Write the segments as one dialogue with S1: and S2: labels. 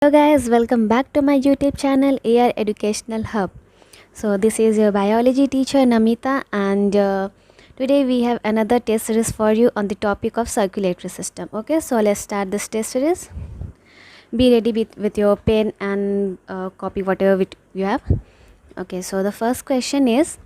S1: Hello guys, welcome back to my YouTube channel AR Educational Hub. So this is your biology teacher Namita, and today we have another test series for you on the topic of circulatory system. Okay, so let's start this test series. Be ready with your pen and copy whatever you have. Okay, so the first question is,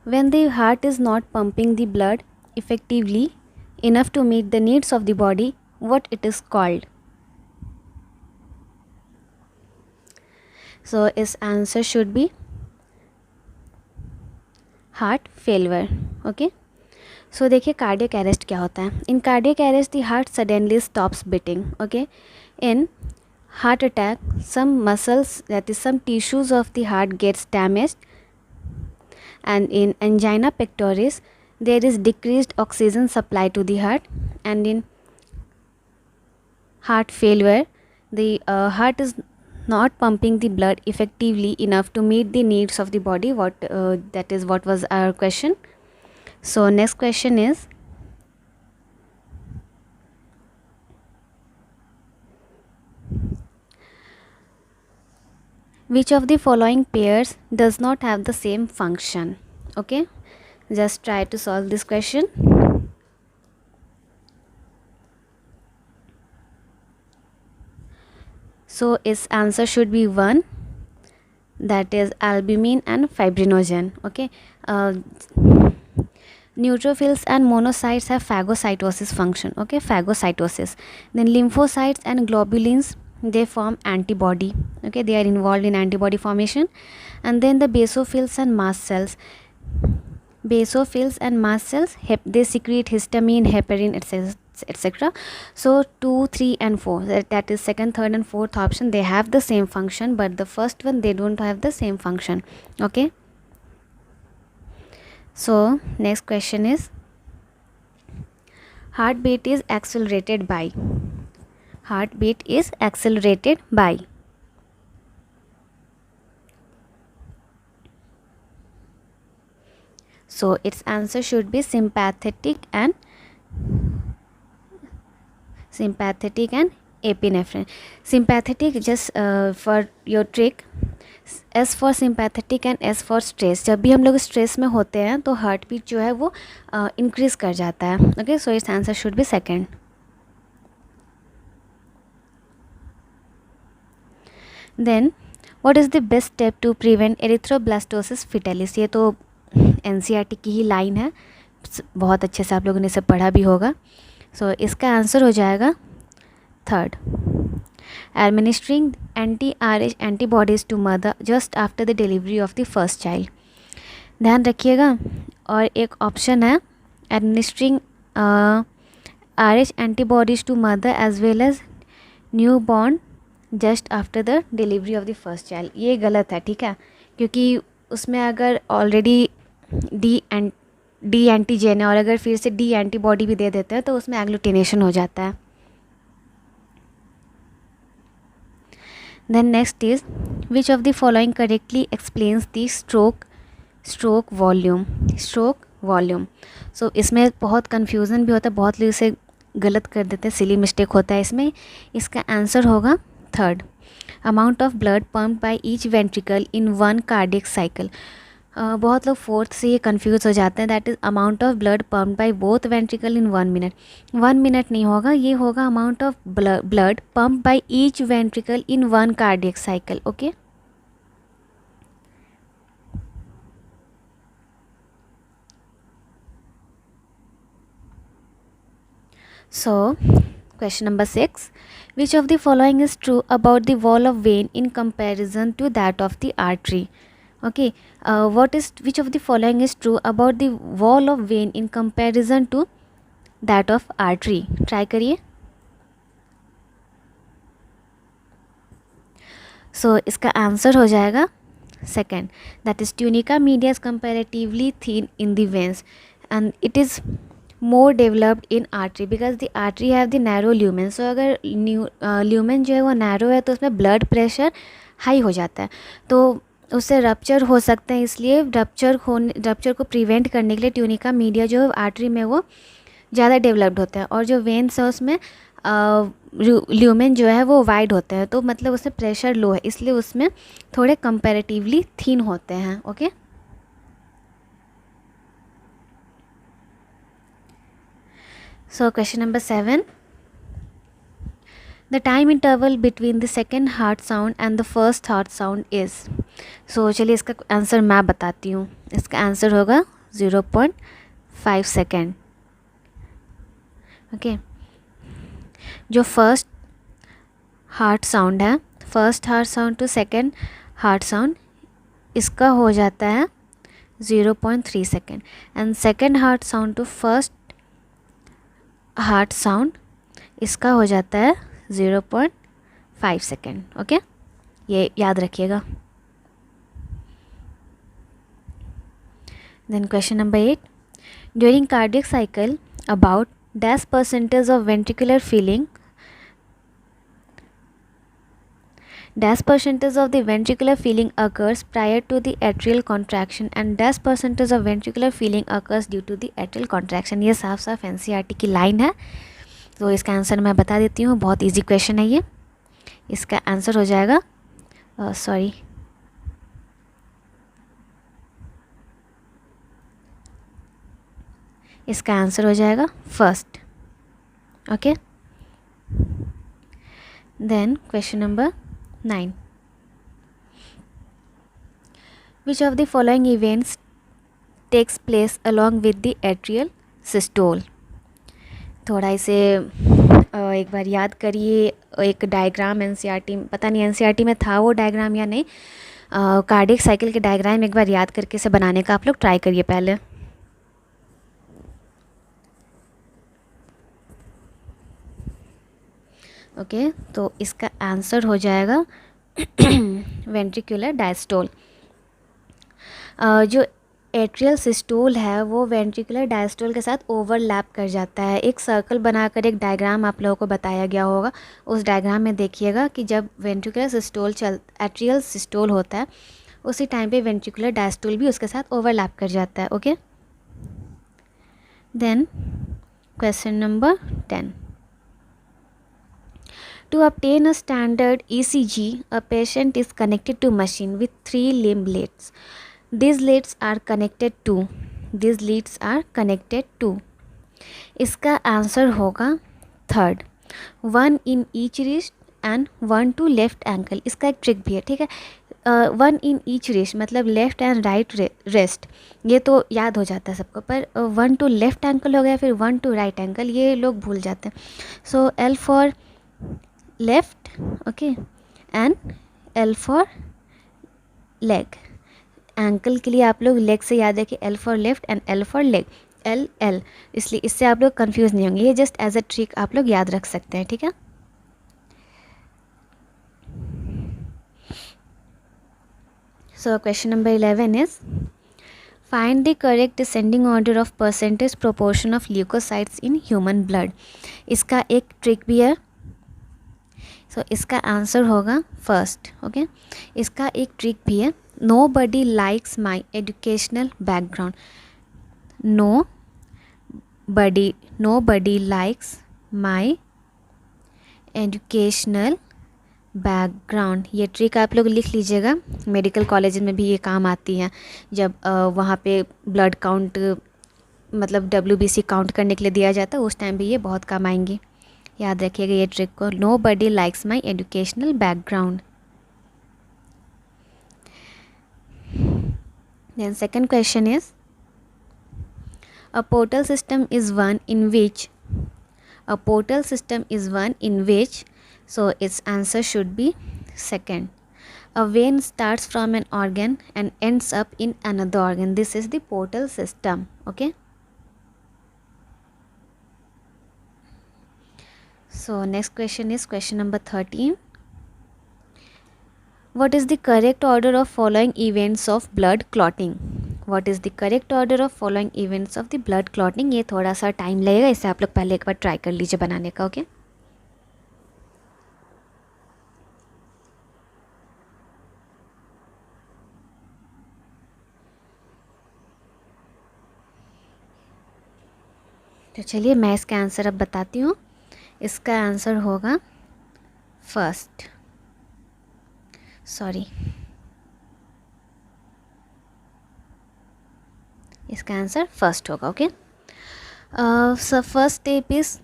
S1: when the heart is not pumping the blood effectively enough to meet the needs of the body, what it is called? So its answer should be heart failure. Okay, so देखिए cardiac arrest क्या होता है. In cardiac arrest the heart suddenly stops beating. Okay, in heart attack some muscles, that is some tissues of the heart, gets damaged, and in angina pectoris there is decreased oxygen supply to the heart, and in heart failure the heart is not pumping the blood effectively enough to meet the needs of the body. That is what was our question. So next question is, which of the following pairs does not have the same function? Okay, just try to solve this question. So its answer should be 1, that is albumin and fibrinogen. Okay, neutrophils and monocytes have phagocytosis function. Okay, phagocytosis. Then lymphocytes and globulins, they form antibody. Okay, they are involved in antibody formation. And then the basophils and mast cells, they secrete histamine, heparin, etc. So 2, 3 and 4, that is second, third and fourth option, they have the same function, but the first one, they don't have the same function. Okay, so next question is, heartbeat is accelerated by. So its answer should be sympathetic and epinephrine. Sympathetic, just for your trick, S for sympathetic and S for stress. जब भी हम लोग stress में होते हैं तो heart beat जो है वो इंक्रीज कर जाता है. Okay, so it's answer should be second. Then what is the best step to prevent erythroblastosis fetalis. ये तो NCERT की ही लाइन है, बहुत अच्छे से आप लोगों ने इसे पढ़ा भी होगा. सो इसका आंसर हो जाएगा third, administering anti-RH antibodies to mother just after the delivery of the first child. ध्यान रखिएगा. और एक ऑप्शन है administering RH antibodies to mother as well as newborn just after the delivery of the first child. ये गलत है, ठीक है, क्योंकि उसमें अगर ऑलरेडी डी एंटीजन है और अगर फिर से डी एंटीबॉडी भी दे देते हैं तो उसमें एग्लूटिनेशन हो जाता है. Then next is, which of the following correctly explains the stroke volume. So इसमें बहुत कन्फ्यूज़न भी होता है, बहुत लोग इसे गलत कर देते हैं, सिली मिस्टेक होता है इसमें. इसका आंसर होगा third, amount of blood pumped by each ventricle in one cardiac cycle. बहुत लोग फोर्थ से ये कंफ्यूज हो जाते हैं. That is amount of blood pumped by both ventricle in 1 minute. 1 minute नहीं होगा, ये होगा amount of blood pumped by each ventricle in one cardiac cycle. Okay, so question number 6, which of the following is true about the wall of vein in comparison to that of the artery. Okay, which of the following is true about the wall of vein in comparison to that of artery. Try करिए. So इसका answer हो जाएगा second, that is tunica media is comparatively thin in the veins and it is more developed in artery because the artery have the narrow lumen. So अगर lumen जो है वो narrow है तो उसमें blood pressure high हो जाता है, तो उससे रप्चर हो सकते हैं. इसलिए रप्चर को प्रिवेंट करने के लिए ट्यूनिका मीडिया जो आर्टरी में वो ज़्यादा डेवलप्ड होता है, और जो वेन्स है उसमें ल्यूमेन जो है वो वाइड होते हैं, तो मतलब उसमें प्रेशर लो है, इसलिए उसमें थोड़े कंपैरेटिवली थिन होते हैं। Okay, so question number 7, the time interval between the second heart sound and the first heart sound is. So चलिए इसका आंसर मैं बताती हूँ। इसका आंसर होगा 0.5 सेकेंड। ओके, जो फर्स्ट हार्ट साउंड है, first heart sound to second heart sound, इसका हो जाता है 0.3 second, and second heart sound to first heart sound, इसका हो जाता है 0.5 सेकेंड। ओके, ये याद रखिएगा। Then question number 8, during cardiac cycle about dash percentage of ventricular filling, dash percentage of the ventricular feeling occurs prior to the atrial contraction and dash percentage of ventricular feeling occurs due to the atrial contraction। ये साफ साफ NCERT की line है, तो इसका answer मैं बता देती हूँ। बहुत इजी क्वेश्चन है ये। इसका आंसर हो जाएगा इसका आंसर हो जाएगा first. Okay, then question number 9, which of the following events takes place along with the atrial systole। थोड़ा इसे एक बार याद करिए। एक डायग्राम एनसीईआरटी, पता नहीं एनसीईआरटी में था वो डायग्राम या नहीं, कार्डियक साइकिल के डायग्राम एक बार याद करके इसे बनाने का आप लोग ट्राई करिए पहले। ओके, तो इसका आंसर हो जाएगा वेंट्रिकुलर डायस्टोल। जो एट्रियल सिस्टोल है वो वेंट्रिकुलर डायस्टोल के साथ ओवरलैप कर जाता है। एक सर्कल बनाकर एक डायग्राम आप लोगों को बताया गया होगा, उस डायग्राम में देखिएगा कि जब वेंट्रिकुलर सिस्टोल एट्रियल सिस्टोल होता है उसी टाइम पे वेंट्रिकुलर डायस्टोल भी उसके साथ ओवरलैप कर जाता है। Okay, then question number 10, to obtain a standard ECG, a patient is connected to machine with 3 limb leads. These leads are connected to इसका आंसर होगा third, 1 in each wrist and 1 to left ankle। इसका एक trick भी है, ठीक है। 1 in each wrist मतलब left and right rest, ये तो याद हो जाता है सबको, पर 1 to लेफ्ट एंकल हो गया, फिर 1 to राइट एंकल, ये लोग भूल जाते हैं। सो L for left, okay, and L for leg. Ankle के लिए आप लोग लेग से याद है कि L for left and L for leg, L, इसलिए इससे आप लोग कंफ्यूज नहीं होंगे। ये जस्ट एज अ ट्रिक आप लोग याद रख सकते हैं, ठीक है। So question number 11 is find the correct descending order of percentage proportion of leucocytes in human blood. इसका एक ट्रिक भी है, सो इसका आंसर होगा फर्स्ट। ओके, इसका एक ट्रिक भी है, nobody likes my educational background. Nobody likes my educational background. ये ट्रिक आप लोग लिख लीजिएगा, मेडिकल कॉलेज में भी ये काम आती है। जब वहाँ पे ब्लड काउंट मतलब WBC काउंट करने के लिए दिया जाता है, उस टाइम भी ये बहुत काम आएंगी। याद रखिएगा ये ट्रिक को, nobody likes my educational background. Then second question is a portal system is one in which, so its answer should be second. A vein starts from an organ and ends up in another organ. This is the portal system. Okay, so next question is question number 13. What is the correct order of following events of blood clotting? What is the correct order of following events of the blood clotting? ये थोड़ा सा time लगेगा, इसे आप लोग पहले एक बार try कर लीजिए बनाने का। ओके, तो चलिए मैं इसका आंसर अब बताती हूँ। इसका आंसर होगा फर्स्ट, सॉरी, इसका आंसर फर्स्ट होगा. Okay, so first step is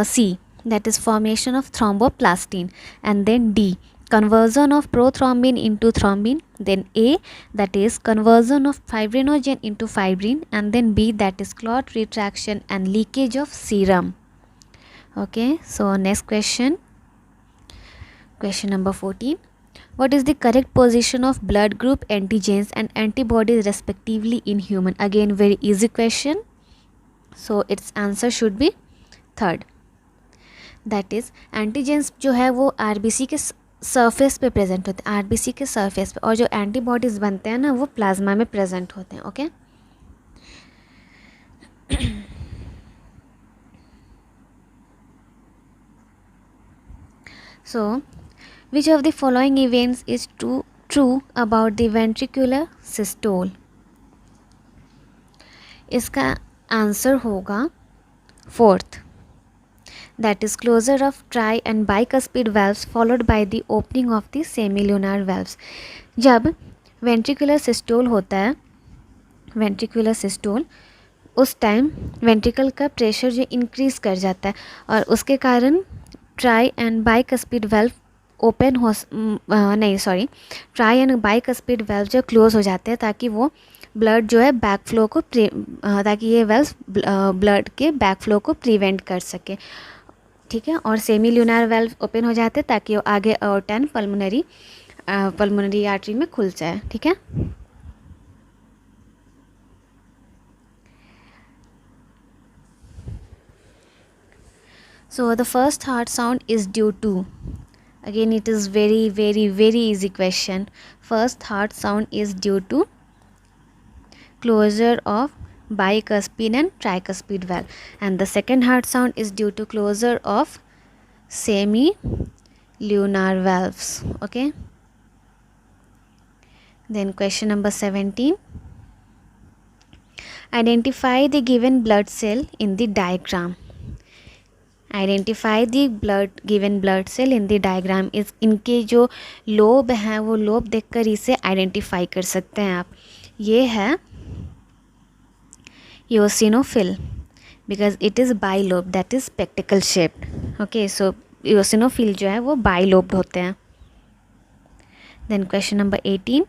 S1: C, that is formation of thromboplastin, and then D, conversion of prothrombin into thrombin, then A, that is conversion of fibrinogen into fibrin, and then B, that is clot retraction and leakage of serum. Okay, so next question number 14. What is the correct position of blood group, antigens and antibodies respectively in human? Again very easy question. So its answer should be third. That is antigens जो है वो RBC के surface पे present होते हैं, RBC के surface पे, और जो एंटीबॉडीज़ बनते हैं ना वो प्लाज्मा में प्रेजेंट होते हैं. Okay, so which of the following events is true about the ventricular systole? इसका आंसर होगा fourth, that is closure of tri and bicuspid valves followed by the opening of the semilunar valves. जब ventricular systole होता है, ventricular systole, उस time ventricle का pressure जो increase कर जाता है और उसके कारण try and bicuspid valve open हो ट्राई एंड बाइकस्पिड वेल्व जो क्लोज हो जाते हैं ताकि वो ब्लड जो है बैक फ्लो को ताकि ये वेल्व ब्लड के बैक फ्लो को प्रिवेंट कर सके. ठीक है, और सेमी ल्यूनार वेल्व ओपन हो जाते हैं ताकि वो आगे और 10 पल्मोनरी आर्टरी में खुल जाए. ठीक है, so the first heart sound is due to, again it is very very very easy question. First heart sound is due to closure of bicuspid and tricuspid valve, and the second heart sound is due to closure of semi lunar valves. Okay, then question number 17. Identify the given blood cell in the diagram. Identify the given blood cell in the diagram. इस इनके जो lobe हैं वो lobe देखकर इसे identify कर सकते हैं आप. ये है eosinophil because it is bilobed, that is spectacle shaped. Okay, so eosinophil जो है वो bilobed होते हैं. Then question number 18.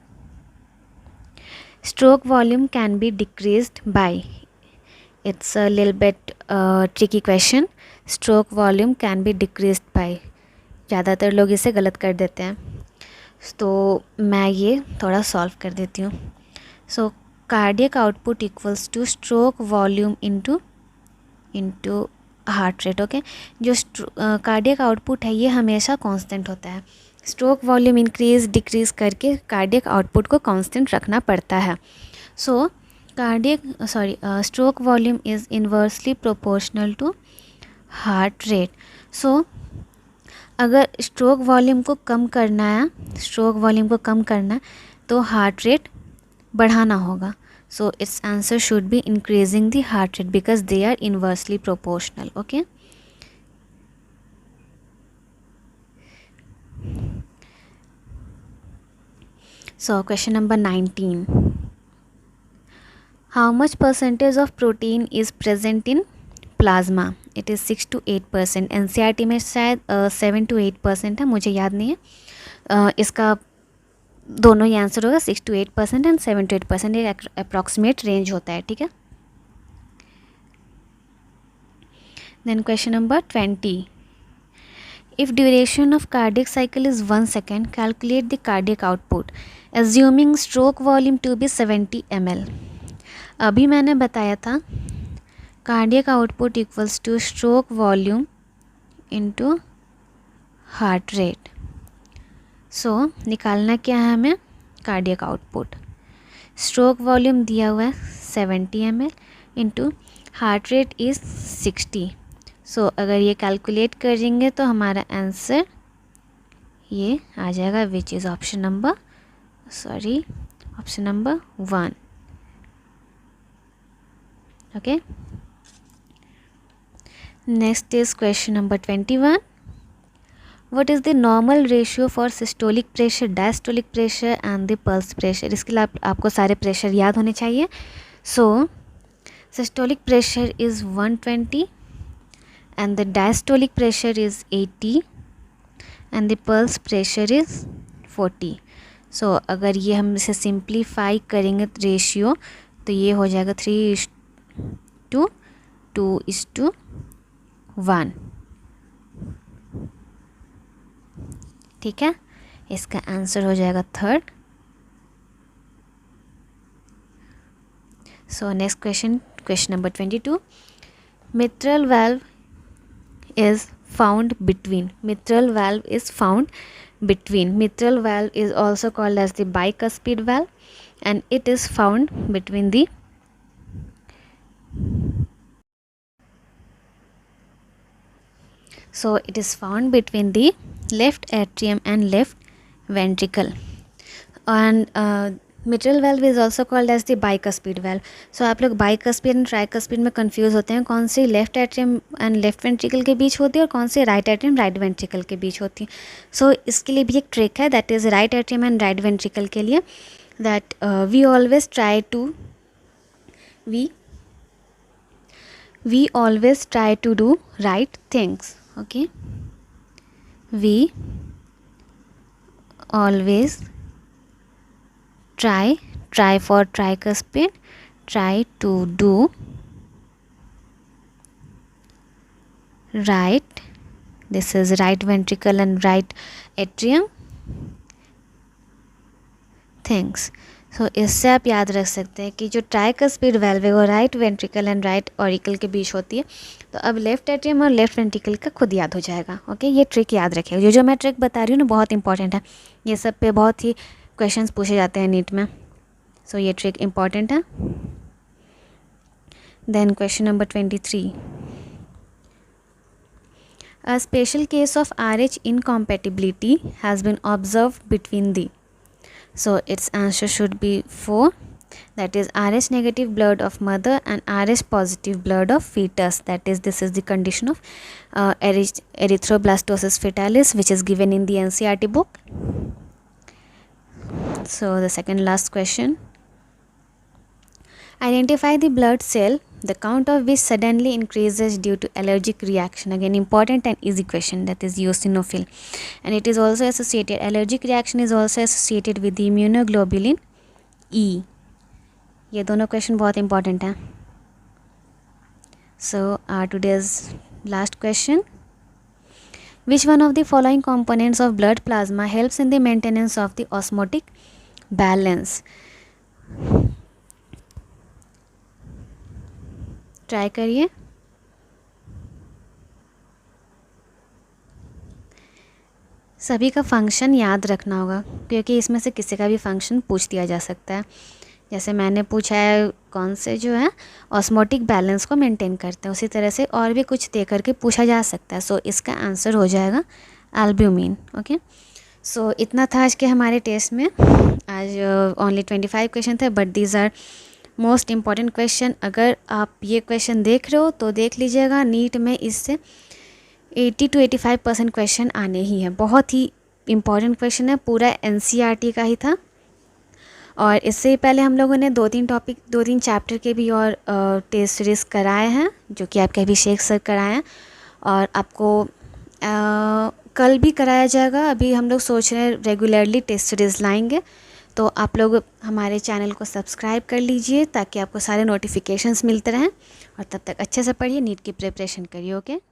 S1: Stroke volume can be decreased by, it's a little bit tricky question. Stroke volume can be decreased by, ज़्यादातर लोग इसे गलत कर देते हैं, तो मैं ये थोड़ा सॉल्व कर देती हूँ. So cardiac output equals to stroke volume into heart rate. Okay, जो कार्डियक आउटपुट है ये हमेशा कांस्टेंट होता है. स्ट्रोक वॉल्यूम इंक्रीज डिक्रीज करके कार्डियक आउटपुट को कांस्टेंट रखना पड़ता है. So stroke volume is inversely proportional to heart rate. So अगर स्ट्रोक वॉल्यूम को कम करना है तो हार्ट रेट बढ़ाना होगा. So it's answer should be increasing the heart rate because they are inversely proportional. Okay, so question number 19. How much percentage of protein is present in plasma? It is 6 to 8%. NCERT में शायद 7 to 8% है, मुझे याद नहीं है. इसका दोनों ही answer होगा, 6 to 8% एंड 7 to 8%. एक अप्रॉक्सीमेट रेंज होता है. ठीक है, then question number 20. If duration of cardiac cycle is 1 second, calculate the cardiac output, assuming stroke volume to be 70 ml. अभी मैंने बताया था cardiac output equals to stroke volume into heart rate. So निकालना क्या है हमें, कार्डियक आउटपुट. स्ट्रोक वॉल्यूम दिया हुआ है 70 ml into heart rate is 60. सो अगर ये कैलकुलेट करेंगे तो हमारा आंसर ये आ जाएगा, which is option number 1. Okay, next is question number 21. What is the normal ratio for systolic pressure, diastolic pressure and the pulse pressure? इसके लिए आपको सारे प्रेशर याद होने चाहिए. So systolic pressure is 120 and the diastolic pressure is 80 and the pulse pressure is 40. So अगर ये हम इसे सिंप्लीफाई करेंगे रेशियो तो ये हो जाएगा 3:2:1. ठीक है, इसका आंसर हो जाएगा third. So next question number 22. mitral valve is found between. mitral valve is also called as the bicuspid valve and it is found between the left atrium and left ventricle. And mitral valve is also called as the bicuspid valve. So आप लोग bicuspid and tricuspid में confuse होते हैं, कौन सी left atrium and left ventricle के बीच होती है और कौन सी राइट एट्रियम राइट वेंट्रिकल के बीच होती है. सो इसके लिए भी एक ट्रिक है, that is right atrium and right ventricle के लिए, that we always try to do right things. Okay, we always try for tricuspid, try to do right, this is right ventricle and right atrium things. सो इससे आप याद रख सकते हैं कि जो ट्राइकस्पिड वेल्व है वो right ventricle and right auricle के बीच होती है. तो अब लेफ्ट एट्रियम और लेफ्ट वेंट्रिकल का खुद याद हो जाएगा. ओके, ये ट्रिक याद रखिएगा. जो मैं ट्रिक बता रही हूँ ना बहुत इंपॉर्टेंट है, ये सब पे बहुत ही क्वेश्चंस पूछे जाते हैं नीट में. सो ये ट्रिक इंपॉर्टेंट है. Then question number 23. A special case of RH incompatibility has been observed between the. So its answer should be 4, that is RH negative blood of mother and RH positive blood of fetus, that is this is the condition of erythroblastosis fetalis which is given in the NCERT book. So the second last question. Identify the blood cell the count of which suddenly increases due to allergic reaction. Again important and easy question, that is eosinophil, and it is also associated, allergic reaction is also associated with the immunoglobulin E. ये दोनों question बहुत important हैं. सो today's last question. Which one of the following components of blood plasma helps in the maintenance of the osmotic balance? Try करिए. सभी का function याद रखना होगा क्योंकि इसमें से किसी का भी फंक्शन पूछ दिया जा सकता है. जैसे मैंने पूछा है कौन से जो है ऑस्मोटिक बैलेंस को मेंटेन करते हैं, उसी तरह से और भी कुछ दे करके पूछा जा सकता है. सो इसका आंसर हो जाएगा एल्ब्यूमिन. ओके, सो इतना था आज के हमारे टेस्ट में. आज ओनली 25 क्वेश्चन थे, but these are most important question. अगर आप ये क्वेश्चन देख रहे हो तो देख लीजिएगा, नीट में इससे 80 to 85% क्वेश्चन आने ही है. बहुत ही इम्पॉर्टेंट क्वेश्चन है, पूरा NCERT का ही था. और इससे पहले हम लोगों ने 2-3 चैप्टर के भी और टेस्ट सीरीज़ कराए हैं जो कि आपके अभिषेक सर कराए हैं, और आपको कल भी कराया जाएगा. अभी हम लोग सोच रहे हैं रेगुलरली टेस्ट सीरीज़ लाएंगे, तो आप लोग हमारे चैनल को सब्सक्राइब कर लीजिए ताकि आपको सारे नोटिफिकेशंस मिलते रहें. और तब तक अच्छे से पढ़िए, नीट की प्रिपरेशन करिए. ओके.